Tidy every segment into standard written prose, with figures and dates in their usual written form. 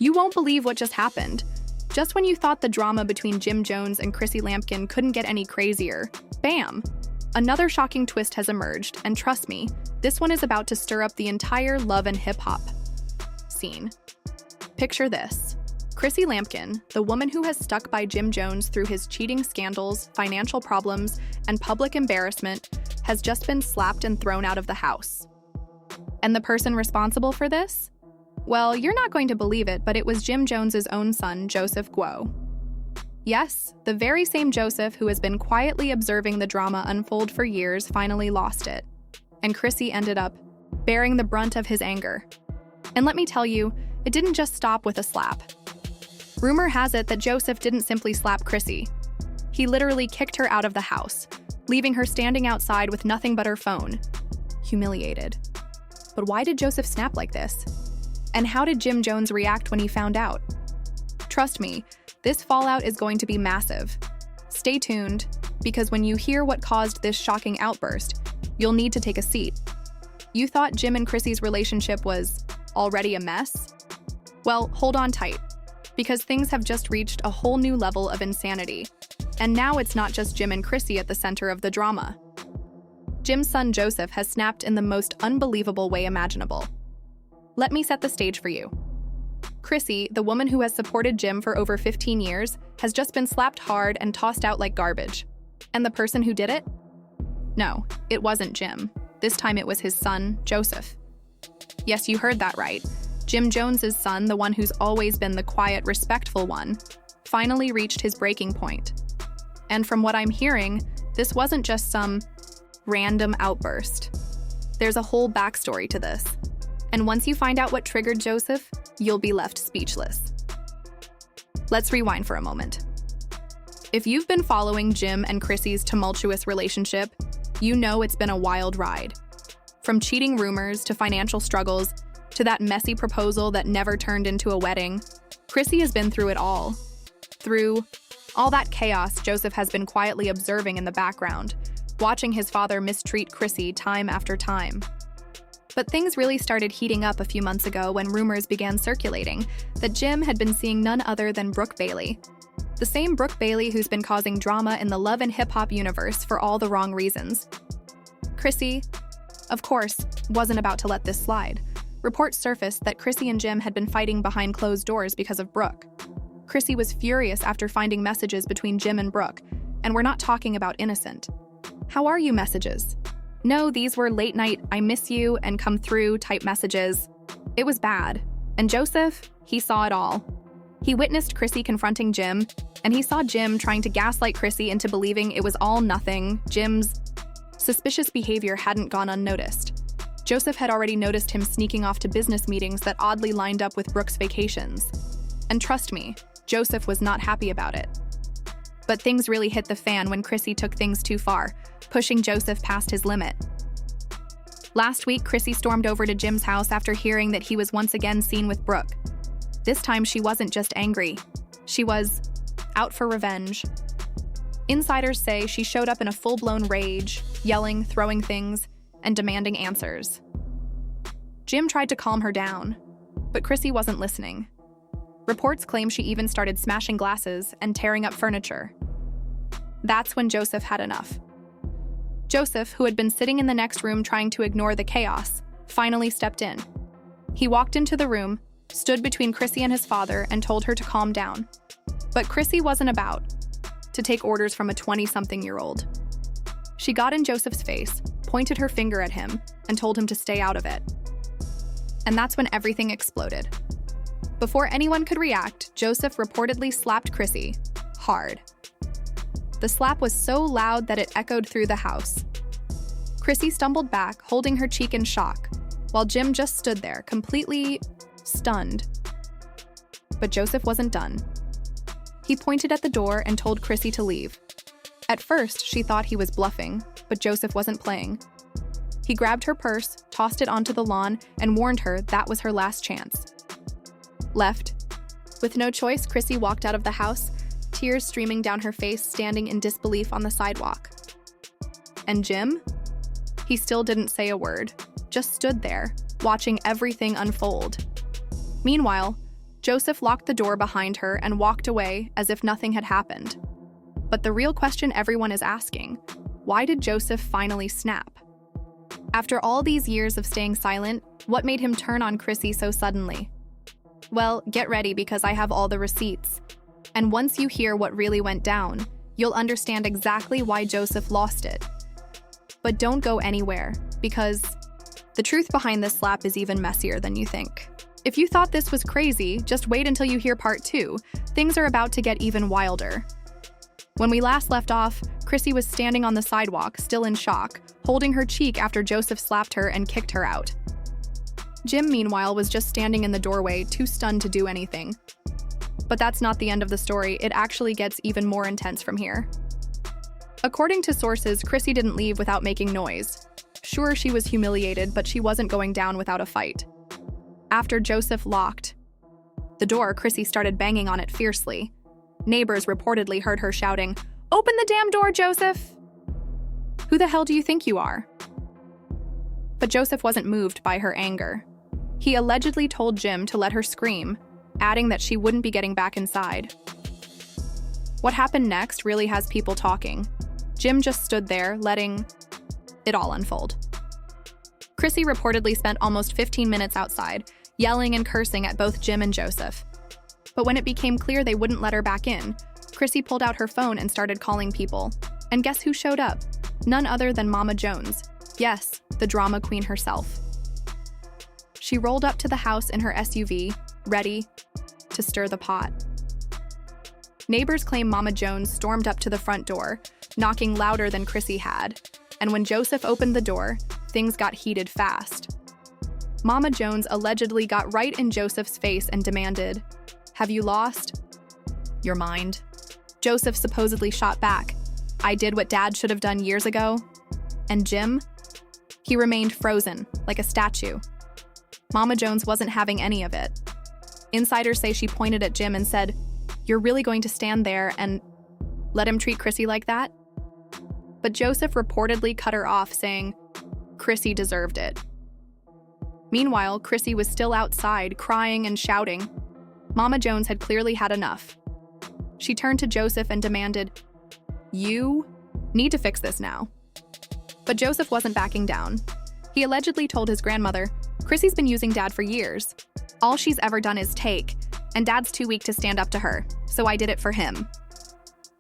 You won't believe what just happened. Just when you thought the drama between Jim Jones and Chrissy Lampkin couldn't get any crazier, bam! Another shocking twist has emerged, and trust me, this one is about to stir up the entire love and hip-hop scene. Picture this. Chrissy Lampkin, the woman who has stuck by Jim Jones through his cheating scandals, financial problems, and public embarrassment, has just been slapped and thrown out of the house. And the person responsible for this? Well, you're not going to believe it, but it was Jim Jones's own son, Joseph Guo. Yes, the very same Joseph who has been quietly observing the drama unfold for years finally lost it. And Chrissy ended up bearing the brunt of his anger. And let me tell you, it didn't just stop with a slap. Rumor has it that Joseph didn't simply slap Chrissy. He literally kicked her out of the house, leaving her standing outside with nothing but her phone. Humiliated. But why did Joseph snap like this? And how did Jim Jones react when he found out? Trust me, this fallout is going to be massive. Stay tuned, because when you hear what caused this shocking outburst, you'll need to take a seat. You thought Jim and Chrissy's relationship was already a mess? Well, hold on tight, because things have just reached a whole new level of insanity. And now it's not just Jim and Chrissy at the center of the drama. Jim's son Joseph has snapped in the most unbelievable way imaginable. Let me set the stage for you. Chrissy, the woman who has supported Jim for over 15 years, has just been slapped hard and tossed out like garbage. And the person who did it? No, it wasn't Jim. This time it was his son, Joseph. Yes, you heard that right. Jim Jones's son, the one who's always been the quiet, respectful one, finally reached his breaking point. And from what I'm hearing, this wasn't just some random outburst. There's a whole backstory to this. And once you find out what triggered Joseph, you'll be left speechless. Let's rewind for a moment. If you've been following Jim and Chrissy's tumultuous relationship, you know it's been a wild ride. From cheating rumors to financial struggles to that messy proposal that never turned into a wedding, Chrissy has been through it all. Through all that chaos, Joseph has been quietly observing in the background, watching his father mistreat Chrissy time after time. But things really started heating up a few months ago when rumors began circulating that Jim had been seeing none other than Brooke Bailey. The same Brooke Bailey who's been causing drama in the love and hip-hop universe for all the wrong reasons. Chrissy, of course, wasn't about to let this slide. Reports surfaced that Chrissy and Jim had been fighting behind closed doors because of Brooke. Chrissy was furious after finding messages between Jim and Brooke, and we're not talking about innocent. "How are you" messages. No, these were late-night "I miss you" and "come through" type messages. It was bad. And Joseph, he saw it all. He witnessed Chrissy confronting Jim, and he saw Jim trying to gaslight Chrissy into believing it was all nothing. Jim's suspicious behavior hadn't gone unnoticed. Joseph had already noticed him sneaking off to business meetings that oddly lined up with Brooke's vacations. And trust me, Joseph was not happy about it. But things really hit the fan when Chrissy took things too far, pushing Joseph past his limit. Last week, Chrissy stormed over to Jim's house after hearing that he was once again seen with Brooke. This time, she wasn't just angry. She was out for revenge. Insiders say she showed up in a full-blown rage, yelling, throwing things, and demanding answers. Jim tried to calm her down, but Chrissy wasn't listening. Reports claim she even started smashing glasses and tearing up furniture. That's when Joseph had enough. Joseph, who had been sitting in the next room trying to ignore the chaos, finally stepped in. He walked into the room, stood between Chrissy and his father, and told her to calm down. But Chrissy wasn't about to take orders from a 20-something-year-old. She got in Joseph's face, pointed her finger at him, and told him to stay out of it. And that's when everything exploded. Before anyone could react, Joseph reportedly slapped Chrissy hard. The slap was so loud that it echoed through the house. Chrissy stumbled back, holding her cheek in shock, while Jim just stood there, completely stunned. But Joseph wasn't done. He pointed at the door and told Chrissy to leave. At first, she thought he was bluffing, but Joseph wasn't playing. He grabbed her purse, tossed it onto the lawn, and warned her that was her last chance. Left. With no choice, Chrissy walked out of the house, tears streaming down her face, standing in disbelief on the sidewalk. And Jim? He still didn't say a word, just stood there, watching everything unfold. Meanwhile, Joseph locked the door behind her and walked away as if nothing had happened. But the real question everyone is asking, why did Joseph finally snap? After all these years of staying silent, what made him turn on Chrissy so suddenly? Well, get ready because I have all the receipts. And once you hear what really went down, you'll understand exactly why Joseph lost it. But don't go anywhere, because the truth behind this slap is even messier than you think. If you thought this was crazy, just wait until you hear part 2. Things are about to get even wilder. When we last left off, Chrissy was standing on the sidewalk, still in shock, holding her cheek after Joseph slapped her and kicked her out. Jim, meanwhile, was just standing in the doorway, too stunned to do anything. But that's not the end of the story. It actually gets even more intense from here. According to sources, Chrissy didn't leave without making noise. Sure, she was humiliated, but she wasn't going down without a fight. After Joseph locked the door, Chrissy started banging on it fiercely. Neighbors reportedly heard her shouting, "Open the damn door, Joseph!" Who the hell do you think you are? But Joseph wasn't moved by her anger. He allegedly told Jim to let her scream, adding that she wouldn't be getting back inside. What happened next really has people talking. Jim just stood there, letting it all unfold. Chrissy reportedly spent almost 15 minutes outside, yelling and cursing at both Jim and Joseph. But when it became clear they wouldn't let her back in, Chrissy pulled out her phone and started calling people. And guess who showed up? None other than Mama Jones. Yes, the drama queen herself. She rolled up to the house in her SUV, ready to stir the pot. Neighbors claim Mama Jones stormed up to the front door, knocking louder than Chrissy had. And when Joseph opened the door, things got heated fast. Mama Jones allegedly got right in Joseph's face and demanded, "Have you lost your mind?" Joseph supposedly shot back, "I did what Dad should have done years ago." And Jim? He remained frozen, like a statue. Mama Jones wasn't having any of it. Insiders say she pointed at Jim and said, "You're really going to stand there and let him treat Chrissy like that?" But Joseph reportedly cut her off, saying, "Chrissy deserved it." Meanwhile, Chrissy was still outside, crying and shouting. Mama Jones had clearly had enough. She turned to Joseph and demanded, "You need to fix this now." But Joseph wasn't backing down. He allegedly told his grandmother, "Chrissy's been using Dad for years. All she's ever done is take, and Dad's too weak to stand up to her, so I did it for him."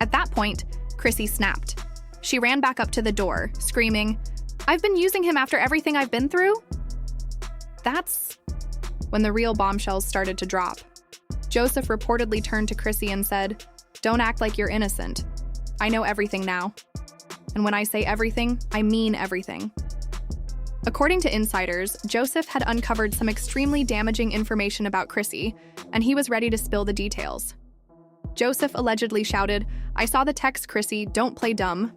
At that point, Chrissy snapped. She ran back up to the door, screaming, "I've been using him after everything I've been through?" That's when the real bombshells started to drop. Joseph reportedly turned to Chrissy and said, "Don't act like you're innocent. I know everything now. And when I say everything, I mean everything." According to insiders, Joseph had uncovered some extremely damaging information about Chrissy, and he was ready to spill the details. Joseph allegedly shouted, "I saw the text, Chrissy, don't play dumb."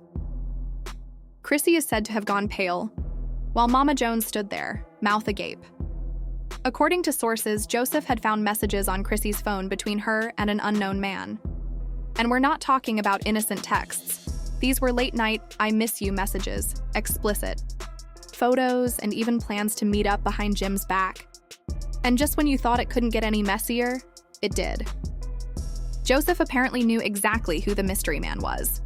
Chrissy is said to have gone pale, while Mama Jones stood there, mouth agape. According to sources, Joseph had found messages on Chrissy's phone between her and an unknown man. And we're not talking about innocent texts. These were late-night, "I miss you" messages, explicit. Photos, and even plans to meet up behind Jim's back. And just when you thought it couldn't get any messier, it did. Joseph apparently knew exactly who the mystery man was.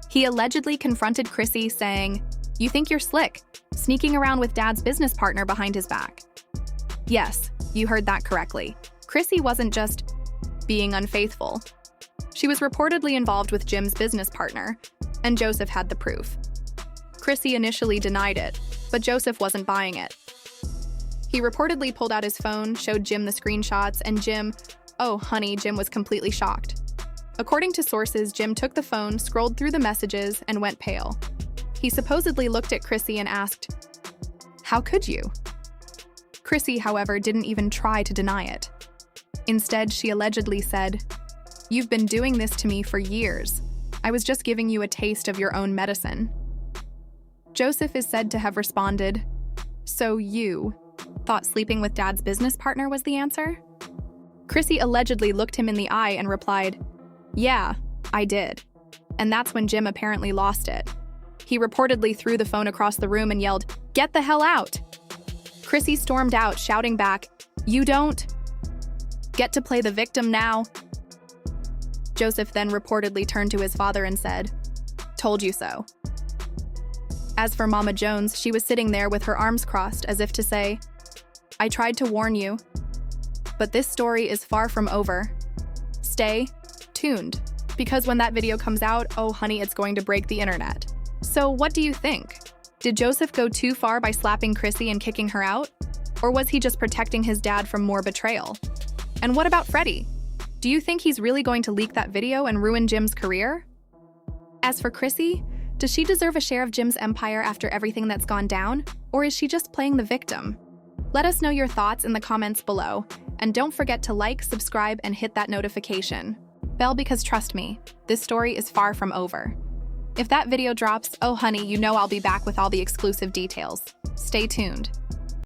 He allegedly confronted Chrissy, saying, "You think you're slick, sneaking around with Dad's business partner behind his back." Yes, you heard that correctly. Chrissy wasn't just being unfaithful. She was reportedly involved with Jim's business partner, and Joseph had the proof. Chrissy initially denied it, but Joseph wasn't buying it. He reportedly pulled out his phone, showed Jim the screenshots, and Jim was completely shocked. According to sources, Jim took the phone, scrolled through the messages, and went pale. He supposedly looked at Chrissy and asked, "How could you?" Chrissy, however, didn't even try to deny it. Instead, she allegedly said, "You've been doing this to me for years. I was just giving you a taste of your own medicine." Joseph is said to have responded, "So you thought sleeping with Dad's business partner was the answer?" Chrissy allegedly looked him in the eye and replied, "Yeah, I did." And that's when Jim apparently lost it. He reportedly threw the phone across the room and yelled, "Get the hell out!" Chrissy stormed out, shouting back, "You don't Get to play the victim now. Joseph then reportedly turned to his father and said, "Told you so." As for Mama Jones, she was sitting there with her arms crossed as if to say, "I tried to warn you." But this story is far from over. Stay tuned, because when that video comes out, oh honey, it's going to break the internet. So what do you think? Did Joseph go too far by slapping Chrissy and kicking her out? Or was he just protecting his dad from more betrayal? And what about Freddie? Do you think he's really going to leak that video and ruin Jim's career? As for Chrissy, does she deserve a share of Jim's empire after everything that's gone down? Or is she just playing the victim? Let us know your thoughts in the comments below. And don't forget to like, subscribe, and hit that notification bell, because trust me, this story is far from over. If that video drops, oh honey, you know I'll be back with all the exclusive details. Stay tuned.